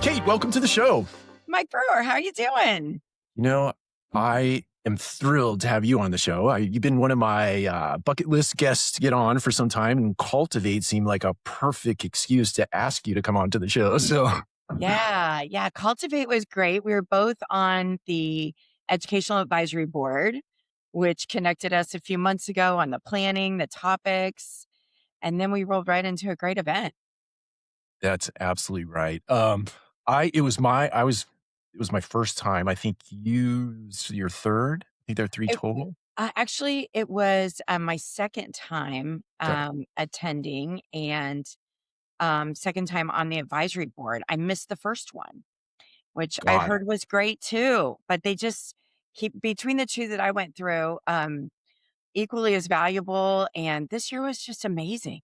Kate, welcome to the show. Mike Brewer, how are you doing? You know, I am thrilled to have you on the show. You've been one of my bucket list guests to get on for some time, and Cultivate seemed like a perfect excuse to ask you to come on to the show. So, Yeah. Cultivate was great. We were both on the educational advisory board, which connected us a few months ago on the planning, the topics, and then we rolled right into a great event. that's absolutely right. It was my first time. I think your third. I think there are three It, total. actually, it was my second time Okay, attending and second time on the advisory board. I missed the first one, which I got it. heard was great too, but they just keep between the two that I went through. Equally as valuable, and this year was just amazing.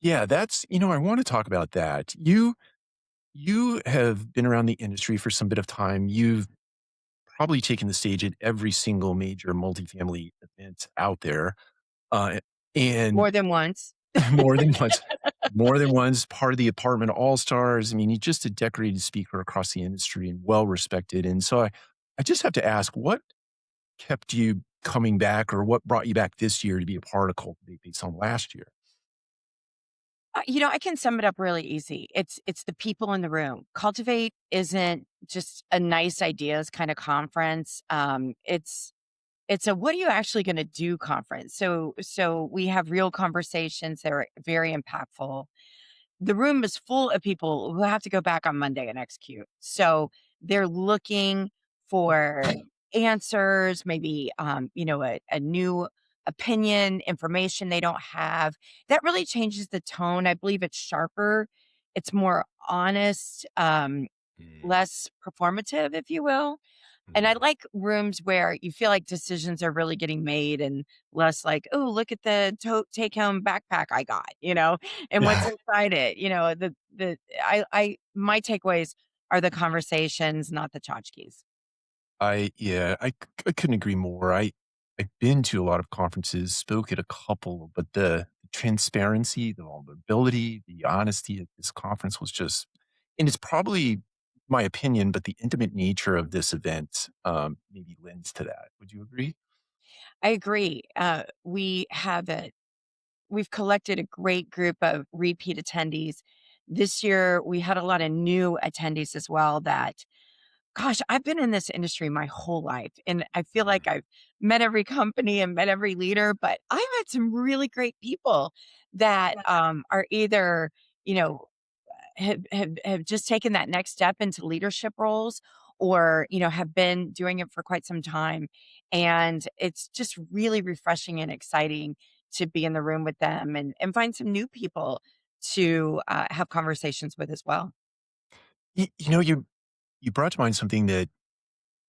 Yeah, I want to talk about that. You have been around the industry for some bit of time. You've probably taken the stage at every single major multifamily event out there, uh, and More than once. more than once, part of the apartment all stars. I mean, you're just a decorated speaker across the industry and well respected. And so I just have to ask, what kept you coming back, or what brought you back this year to be a part of Cultivate based on last year? I can sum it up really easy. It's the people in the room. Cultivate isn't just a nice ideas kind of conference. It's a what are you actually going to do conference. So we have real conversations that are very impactful. The room is full of people who have to go back on Monday and execute. So they're looking for answers, maybe a new opinion, information they don't have. That really changes the tone. I believe it's sharper, it's more honest, Mm, less performative, if you will. And I mm. like rooms where you feel like decisions are really getting made and less like, "Oh, look at the take home backpack I got," and what's Yeah, inside it. I my takeaways are the conversations, not the tchotchkes. I couldn't agree more. I've been to a lot of conferences, spoke at a couple, but the transparency, the vulnerability, the honesty at this conference was just, and it's probably my opinion, but the intimate nature of this event maybe lends to that. Would you agree? I agree. We've collected a great group of repeat attendees. This year, we had a lot of new attendees as well that gosh, I've been in this industry my whole life, and I feel like I've met every company and met every leader, but I've met some really great people that, are either, you know, have just taken that next step into leadership roles or, have been doing it for quite some time, and it's just really refreshing and exciting to be in the room with them and find some new people to, have conversations with as well. You brought to mind something that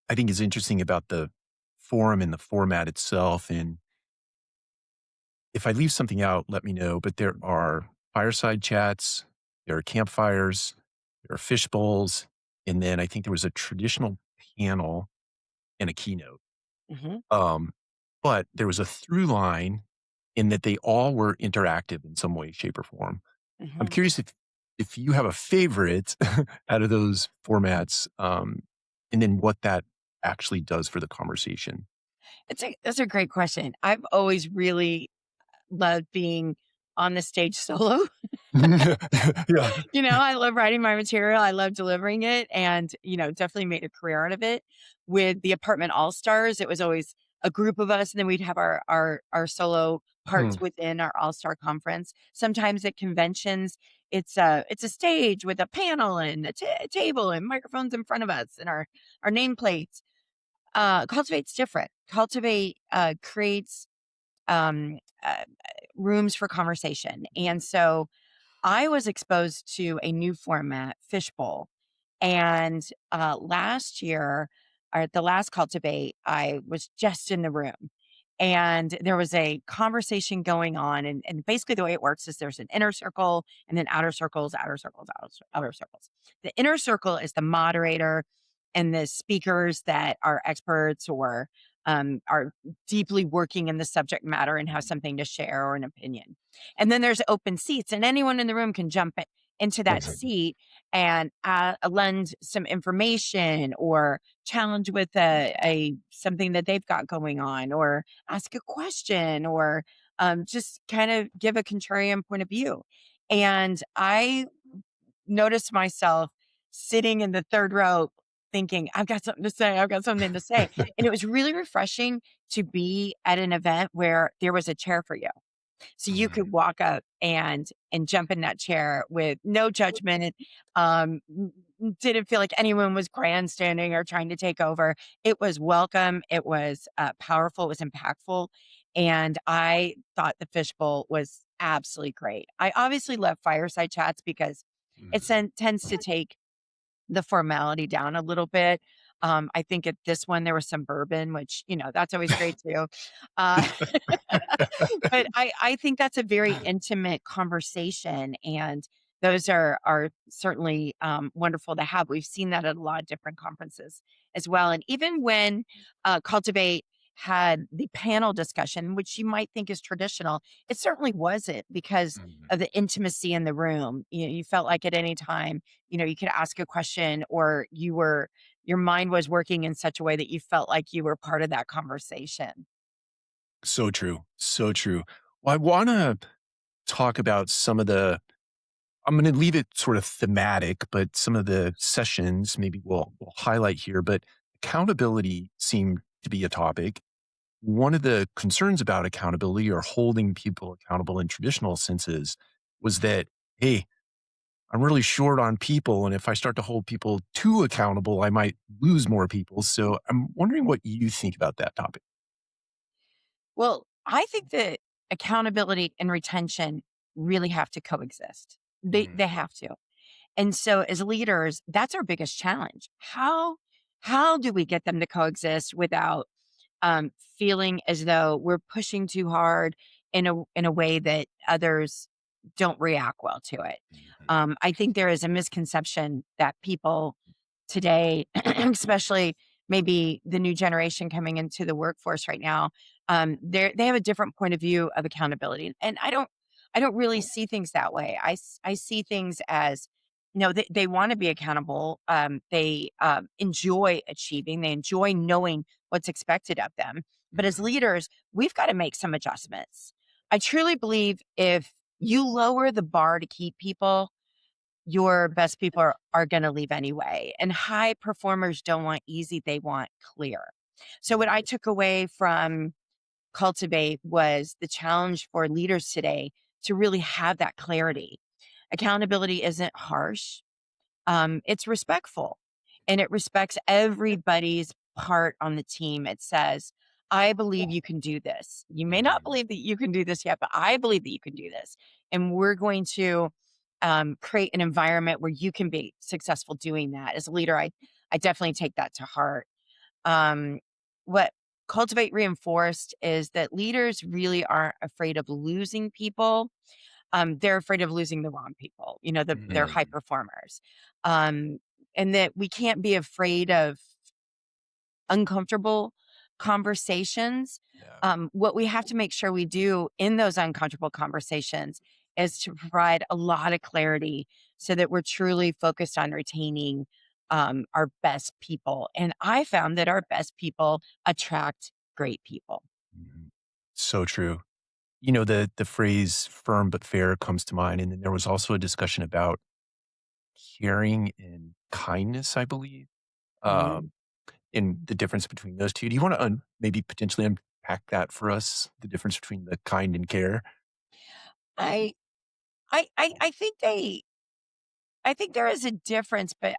I think is interesting about the forum and the format itself. And if I leave something out, let me know. But there are fireside chats, there are campfires, there are fish bowls, and then I think there was a traditional panel and a keynote. Mhm, Um, but there was a through line in that they all were interactive in some way, shape, or form. I'm mhm. curious if you have a favorite out of those formats, and then what that actually does for the conversation. That's a great question. I've always really loved being on the stage solo. Yeah. I love writing my material. I love delivering it and, definitely made a career out of it. With the Apartment All-Stars, it was always a group of us, and then we'd have our solo Hmm. parts within our All-Star conference. Sometimes at conventions, it's a stage with a panel and a table and microphones in front of us and our nameplates. Cultivate's different. Cultivate, creates, um, uh, rooms for conversation, and so I was exposed to a new format, Fishbowl, and, last year, or at the last Cultivate, I was just in the room, and there was a conversation going on, and basically the way it works is there's an inner circle and then outer circles, outer circles, outer circles. The inner circle is the moderator and the speakers that are experts or, are deeply working in the subject matter and have something to share or an opinion. And then there's open seats, and anyone in the room can jump into that seat and lend some information or challenge with a something that they've got going on, or ask a question, or just kind of give a contrarian point of view. And I noticed myself sitting in the third row thinking, I've got something to say. I've got something to say. And it was really refreshing to be at an event where there was a chair for you. So you Mhm. could walk up and jump in that chair with no judgment. And, didn't feel like anyone was grandstanding or trying to take over. It was welcome. It was powerful. It was impactful. And I thought the fishbowl was absolutely great. I obviously love fireside chats because Mhm. tends to take the formality down a little bit. I think at this one there was some bourbon, which, that's always great too. Uh, but I think that's a very intimate conversation, and those are certainly, wonderful to have. We've seen that at a lot of different conferences as well, and even when, Cultivate had the panel discussion, which you might think is traditional, it certainly wasn't because Mhm. of the intimacy in the room. You felt like at any time, you could ask a question, or your mind was working in such a way that you felt like you were part of that conversation. So true. So true. Well, I want to talk about some of the, I'm going to leave it sort of thematic, but some of the sessions maybe we'll highlight here. But accountability seemed to be a topic. One of the concerns about accountability or holding people accountable in traditional senses was that, hey, I'm really short on people. And if I start to hold people too accountable, I might lose more people. So I'm wondering what you think about that topic. Well, I think that accountability and retention really have to coexist. They Mhm. have to. And so as leaders, that's our biggest challenge. How do we get them to coexist without feeling as though we're pushing too hard in a way that others don't react well to it? Mhm. I think there is a misconception that people today, especially maybe the new generation coming into the workforce right now, they have a different point of view of accountability, and I don't really see things that way. I see things as, they want to be accountable. They enjoy achieving. They enjoy knowing what's expected of them. But as Mhm. leaders, we've got to make some adjustments. I truly believe if you lower the bar to keep people, your best people are going to leave anyway. And high performers don't want easy, they want clear. So, what I Mhm. took away from Cultivate was the challenge for leaders today to really have that clarity. Accountability isn't harsh, it's respectful, and it respects everybody's part on the team. It says, I believe you can do this. You may not Mhm. believe that you can do this yet, but I believe that you can do this. And we're going to create an environment where you can be successful doing that. As a leader, I definitely take that to heart. What Cultivate reinforced is that leaders really aren't afraid of losing people. They're afraid of losing the wrong people, they're high Mhm. performers. Um, and that we can't be afraid of uncomfortable conversations. Yeah. What we have to make sure we do in those uncomfortable conversations is to provide a lot of clarity so that we're truly focused on retaining our best people. And I found that our best people attract great people. Mhm. So true. The phrase firm but fair comes to mind. And then there was also a discussion about caring and kindness, I believe, Mhm. um, and the difference between those two. Do you want to maybe potentially unpack that for us? The difference between the kind and care? I, I think I think there is a difference, but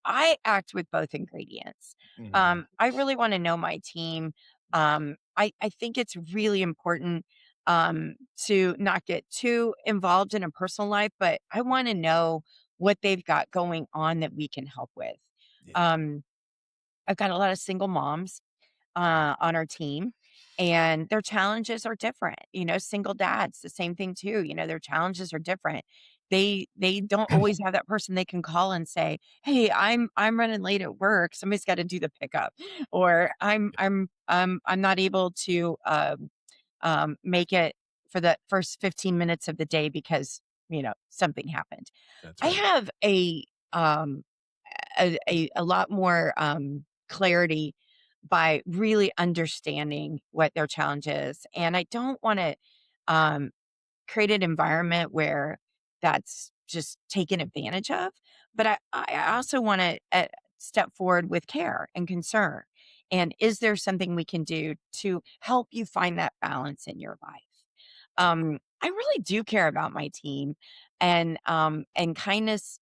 I act with both ingredients. Mhm. I really want to know my team. I think it's really important to not get too involved in a personal life, but I want to know what they've got going on that we can help with. Yeah. Um, I've got a lot of single moms on our team, and their challenges are different. Single dads, the same thing too. Their challenges are different. They don't always have that person they can call and say, "Hey, I'm running late at work. Somebody's got to do the pickup," or I'm not able to make it for the first 15 minutes of the day because something happened. That's I right. have um, a lot more, clarity by really understanding what their challenge is, and I don't wanna, um, create an environment where that's just taken advantage of, but I also wanna, step forward with care and concern, and is there something we can do to help you find that balance in your life? I really do care about my team, and kindness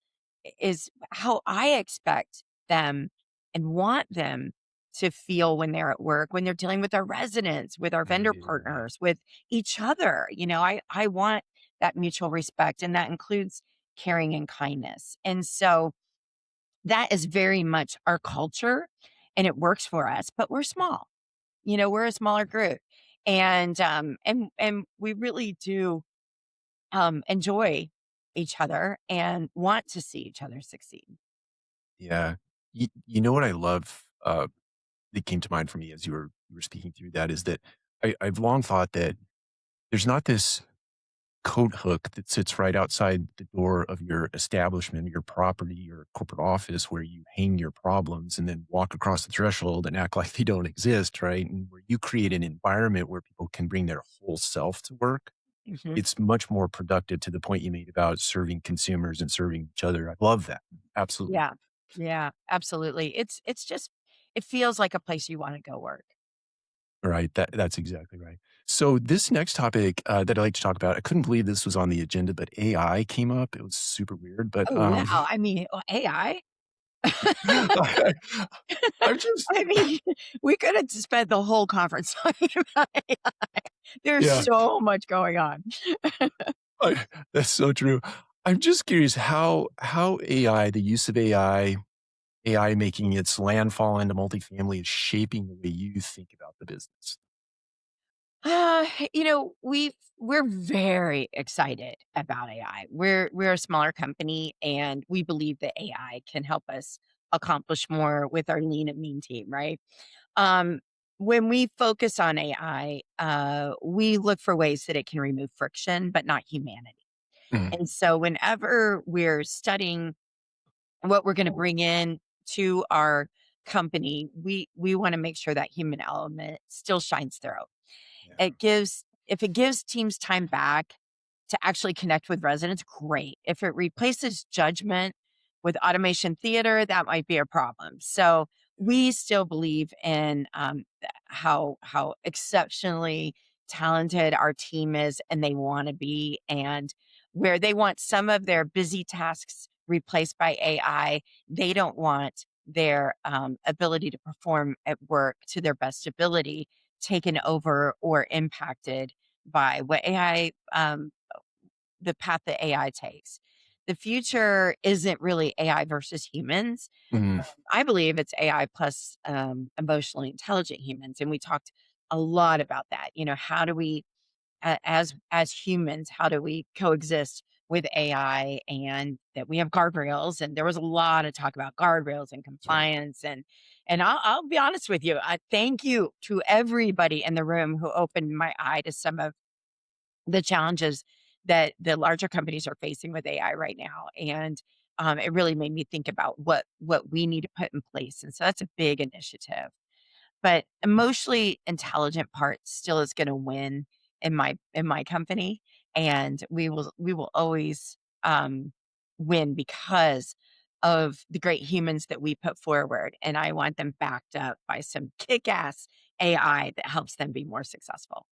is how I expect them and want them to feel when they're at work, when they're dealing with our residents, with our vendor Yeah. partners, with each other. I want that mutual respect, and that includes caring and kindness. And so that is very much our culture, and it works for us, but we're small. We're a smaller group. And we really do enjoy each other and want to see each other succeed. Yeah. You know what I love, that came to mind for me as you were speaking through that is that I've long thought that there's not this coat hook that sits right outside the door of your establishment, your property, your corporate office where you hang your problems and then walk across the threshold and act like they don't exist, right? And where you create an environment where people can bring their whole self to work. Mhm. It's much more productive to the point you made about serving consumers and serving each other. I love that. Absolutely. Yeah. Yeah, absolutely. It's just it feels like a place you wanna go work. Right, that's exactly right. So this next topic, that I'd like to talk about, I couldn't believe this was on the agenda, but AI came up. It was super weird, but, Oh, wow. I mean, AI? I I'm just I mean, we could have spent the whole conference talking about AI. There's yeah, so much going on. that's so true. I'm just curious how AI, the use of AI making its landfall into multifamily is shaping the way you think about the business. Uh, we're very excited about AI. We're a smaller company, and we believe that AI can help us accomplish more with our lean and mean team, right? Um, when we focus on AI, we look for ways that it can remove friction, but not humanity. Mhm. And so whenever we're studying what we're gonna bring in to our company, we wanna make sure that human element still shines through. Yeah, If it gives teams time back to actually connect with residents, great. If it replaces judgment with automation theater, that might be a problem. So yeah, we still believe in how exceptionally talented our team is, and they want to be, and where they want some of their busy tasks replaced by AI, they don't want their ability to perform at work to their best ability taken over or impacted by what AI, the path that AI takes. The future isn't really AI versus humans. mhm, I believe it's AI plus emotionally intelligent humans. And we talked a lot about that. How do we as humans, how do we coexist with AI, and that we have guardrails? And there was a lot of talk about guardrails and that's right. compliance, and I'll be honest with you. I thank you to everybody in the room who opened my eye to some of the challenges that the larger companies are facing with AI right now. And it really made me think about what we need to put in place. And so that's a big initiative, but emotionally intelligent part still is gonna win in my company, and we will always, win because of the great humans that we put forward, and I want them backed up by some kick-ass AI that helps them be more successful.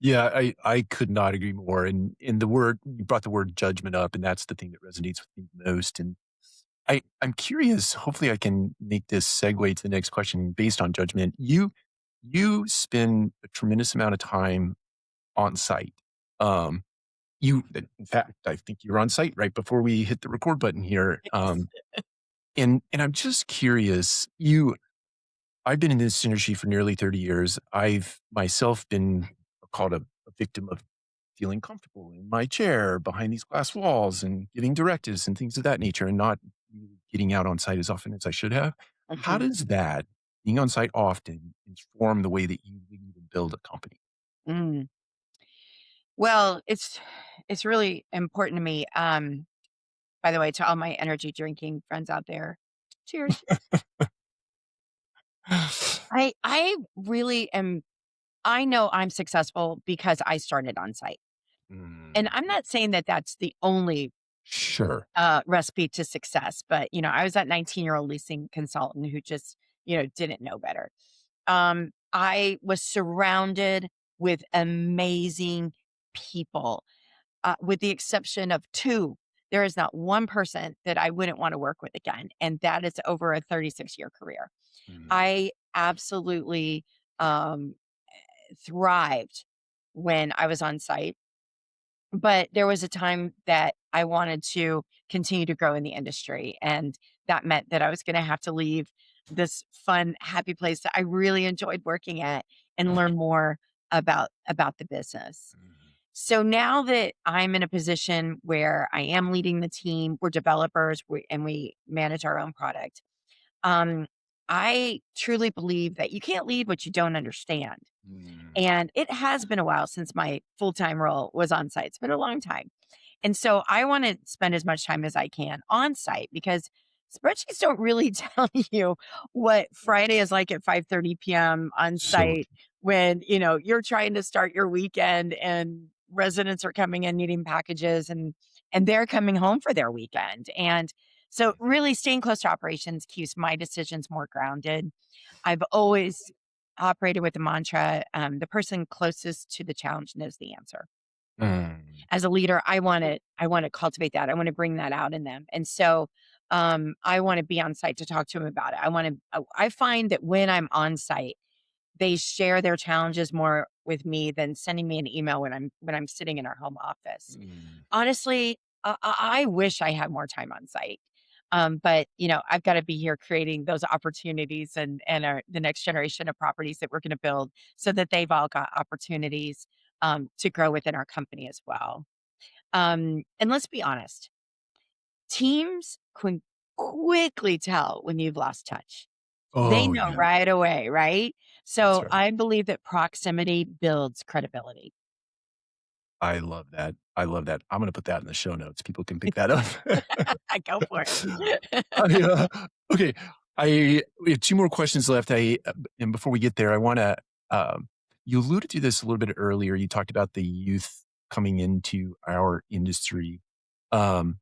Yeah, I could not agree more, and the word you brought the word judgment up, and that's the thing that resonates with me the most, and I'm curious, hopefully I can make this segue to the next question based on judgment. You spend a tremendous amount of time on site. Um, in fact, I think you're on site right before we hit the record button here, and I'm just curious, I've been in this industry for nearly 30 years. I've myself been called a victim of feeling comfortable in my chair behind these glass walls and giving directives and things of that nature and not really getting out on site as often as I should have. How Mhm. does that, being on site often, inform the way that you lead and build a company? Mm. Well, it's really important to me. By the way, to all my energy drinking friends out there, cheers. I really am. I know I'm successful because I started on site, and Mm, I'm not saying that that's the only sure. recipe to success. But I was that 19-year-old leasing consultant who just didn't know better. I was surrounded with amazing people, with the exception of two. There is not one person that I wouldn't want to work with again, and that is over a 36-year career. Mm, I absolutely um, thrived when I was on site, but there was a time that I wanted to continue to grow in the industry, and that meant that I was gonna have to leave this fun, happy place that I really enjoyed working at and learn more about the business. mm, So now that I'm in a position where I am leading the team, we're developers, and we manage our own product. Um, I truly believe that you can't lead what you don't understand. mm. And it has been a while since my full-time role was on site. It's been a long time. And so I want to spend as much time as I can on site because spreadsheets don't really tell you what Friday is like at 5:30 p.m. on So site when, you're trying to start your weekend and residents are coming in needing packages and they're coming home for their weekend. And so really staying close to operations keeps my decisions more grounded. I've always operated with the mantra, the person closest to the challenge knows the answer. mm, As a leader, I wanna cultivate that. I wanna bring that out in them. And so, I wanna be on site to talk to them about it. I find that when I'm on site, they share their challenges more with me than sending me an email when I'm sitting in our home office. mm, Honestly, I wish I had more time on site. But I've got to be here creating those opportunities and the next generation of properties that we're going to build so that they've all got opportunities to grow within our company as well. And let's be honest, teams can quickly tell when you've lost touch. They oh, know yeah. right away, right? That's So right. I believe that proximity builds credibility. I love that. I love that. I'm gonna put that in the show notes. People can pick that up. I go for it. I, okay. We have 2 more questions left. And before we get there, I wanna, you alluded to this a little bit earlier. You talked about the youth coming into our industry. Um,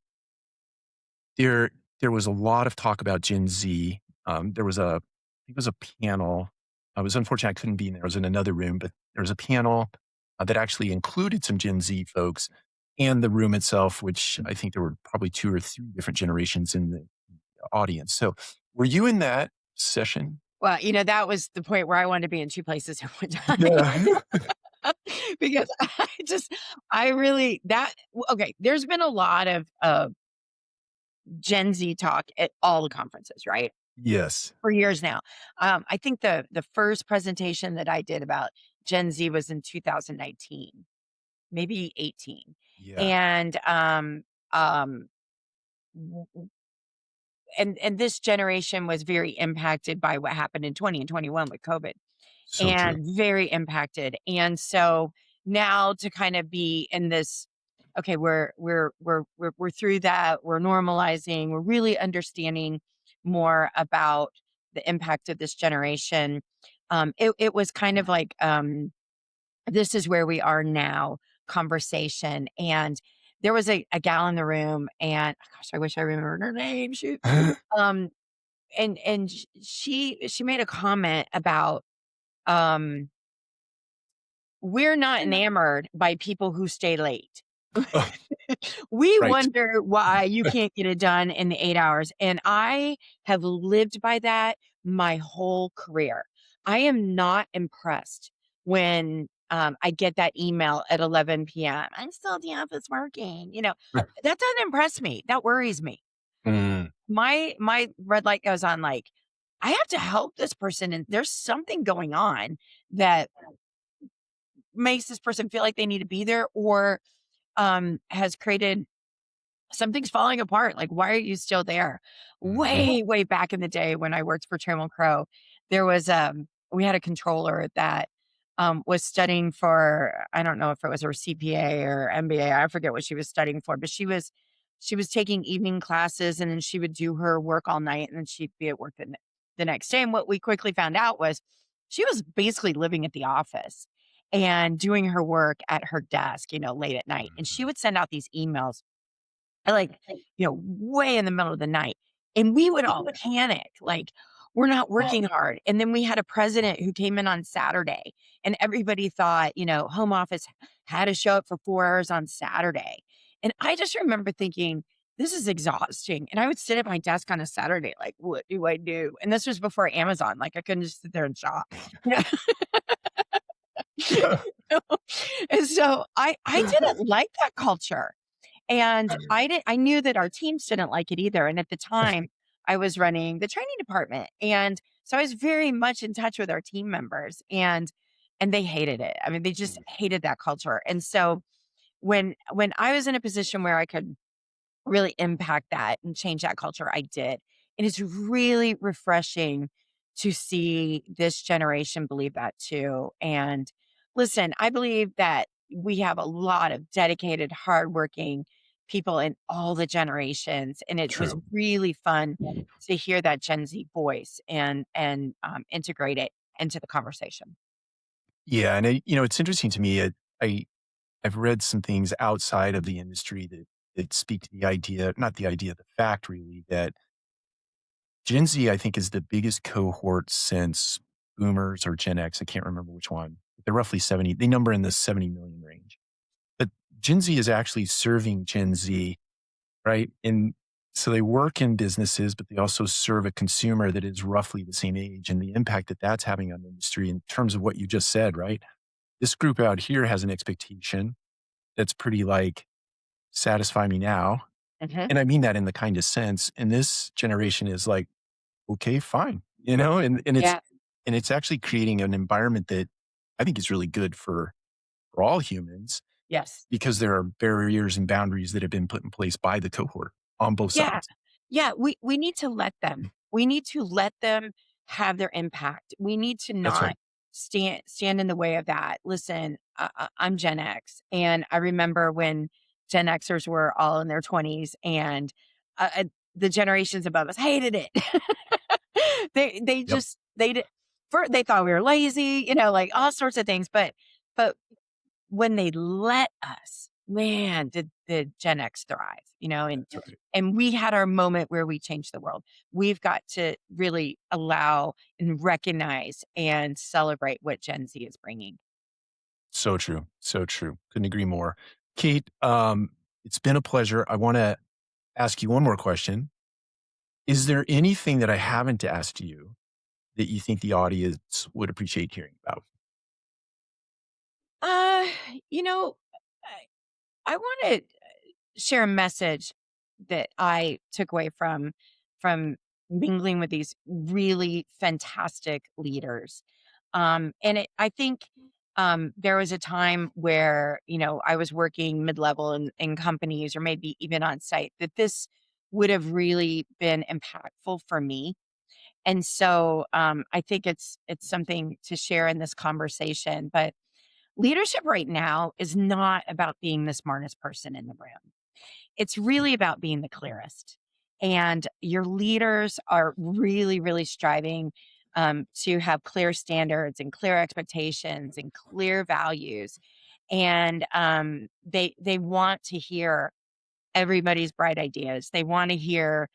there there was a lot of talk about Gen Z. There was a I think it was a panel. I was unfortunate I couldn't be in there. I was in another room, but there was a panel, that actually included some Gen Z folks and the room itself, which I think there were probably 2 or 3 different generations in the audience. So, were you in that session? Well, that was the point where I wanted to be in 2 places at one time Yeah. because I really okay, there's been a lot of Gen Z talk at all the conferences, right? Yes. For years now. I think the first presentation that I did about Gen Z was in 2019, maybe 18. Yeah. And, um, and this generation was very impacted by what happened in 20 and 21 with COVID, So true. and very impacted. And so now to kind of be in this, okay, we're through that, we're normalizing, we're really understanding more about the impact of this generation. It was kind of like this is where we are now conversation. And there was a gal in the room, and gosh, I wish I remembered her name. Shoot. Um, and she made a comment about um we're not enamored by people who stay late. Oh, We right. wonder why you can't get it done in the 8 hours, and I have lived by that my whole career. I am not impressed when, I get that email at 11 p.m. "I'm still at the office working," that doesn't impress me, that worries me. Mm, My red light goes on, like, I have to help this person, and there's something going on that makes this person feel like they need to be there, or has created something's falling apart. Like, why are you still there? mhm. Way back in the day when I worked for Trammell Crow, there was we had a controller that was studying for, I don't know if it was her CPA or MBA. I forget what she was studying for, but she was taking evening classes, and then she would do her work all night, and then she'd be at work the next day. And what we quickly found out was she was basically living at the office and doing her work at her desk, late at night. And she Mhm. would send out these emails like, way in the middle of the night. And we would all panic, like, we're not working hard. And then we had a president who came in on Saturday, and everybody thought, home office had to show up for 4 hours on Saturday. And I just remember thinking, this is exhausting. And I would sit at my desk on a Saturday, like, what do I do? And this was before Amazon. Like, I couldn't just sit there and shop. You know? And so I didn't like that culture. And I knew that our teams didn't like it either, and at the time, I was running the training department, and so I was very much in touch with our team members, and they hated it. I mean, they just hated that culture, and so when I was in a position where I could really impact that and change that culture, I did. And it's really refreshing to see this generation believe that too. And listen, I believe that we have a lot of dedicated, hardworking people in all the generations. And it was True. really fun to hear that Gen Z voice and integrate it into the conversation. Yeah, and it's interesting to me. I I've read some things outside of the industry that speak to the idea, not the idea, the fact really that Gen Z, I think, is the biggest cohort since Boomers or Gen X. I can't remember which one. They're roughly 70. They number in the 70 million range. But Gen Z is actually serving Gen Z, right? And so they work in businesses, but they also serve a consumer that is roughly the same age, and the impact that that's having on the industry in terms of what you just said, right? This group out here has an expectation that's pretty like, satisfy me now. Hmm. And I mean that in the kindest sense. And this generation is like, okay, fine. Yeah. And it's actually creating an environment that I think is really good for all humans Yes. because there are barriers and boundaries that have been put in place by the cohort on both Yeah. sides. Yeah, we need to let them. We need to let them have their impact. We need to That's not right. stand in the way of that. Listen, I'm Gen X, and I remember when Gen Xers were all in their 20s, and the generations above us hated it. They Yep. just they thought we were lazy, like all sorts of things. But when they let us, man, did Gen X thrive, That's right. and we had our moment where we changed the world. We've got to really allow and recognize and celebrate what Gen Z is bringing. So true. So true. Couldn't agree more. Kate, it's been a pleasure. I want to ask you one more question. Is there anything that I haven't asked you that you think the audience would appreciate hearing about? Uh, you know, I want to share a message that I took away from mingling with these really fantastic leaders. I think there was a time where I was working mid level in companies or maybe even on site that this would have really been impactful for me. And so I think it's something to share in this conversation. But leadership right now is not about being the smartest person in the room. It's really about being the clearest. And your leaders are really, really striving to have clear standards and clear expectations and clear values. And they want to hear everybody's bright ideas. They want to hear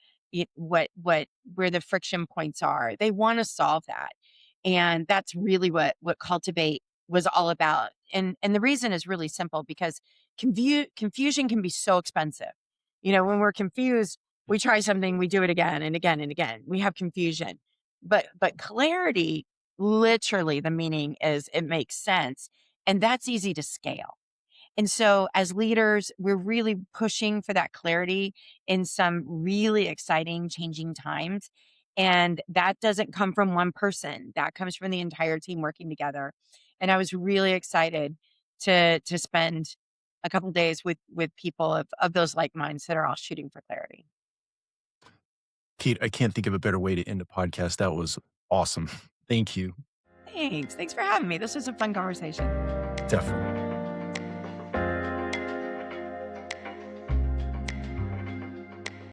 what where the friction points are. They want to solve that. And that's really what Cultivate was all about. And the reason is really simple because confusion can be so expensive. When we're confused, we try something, we do it again and again and again. We have confusion. But clarity, literally the meaning is it makes sense. And that's easy to scale. And so, as leaders, we're really pushing for that clarity in some really exciting, changing times. And that doesn't come from one person, that comes from the entire team working together. And I was really excited to spend a couple days with people of those like minds that are all shooting for clarity. Kate, I can't think of a better way to end a podcast. That was awesome. Thank you. Thanks. Thanks for having me. This was a fun conversation. Definitely.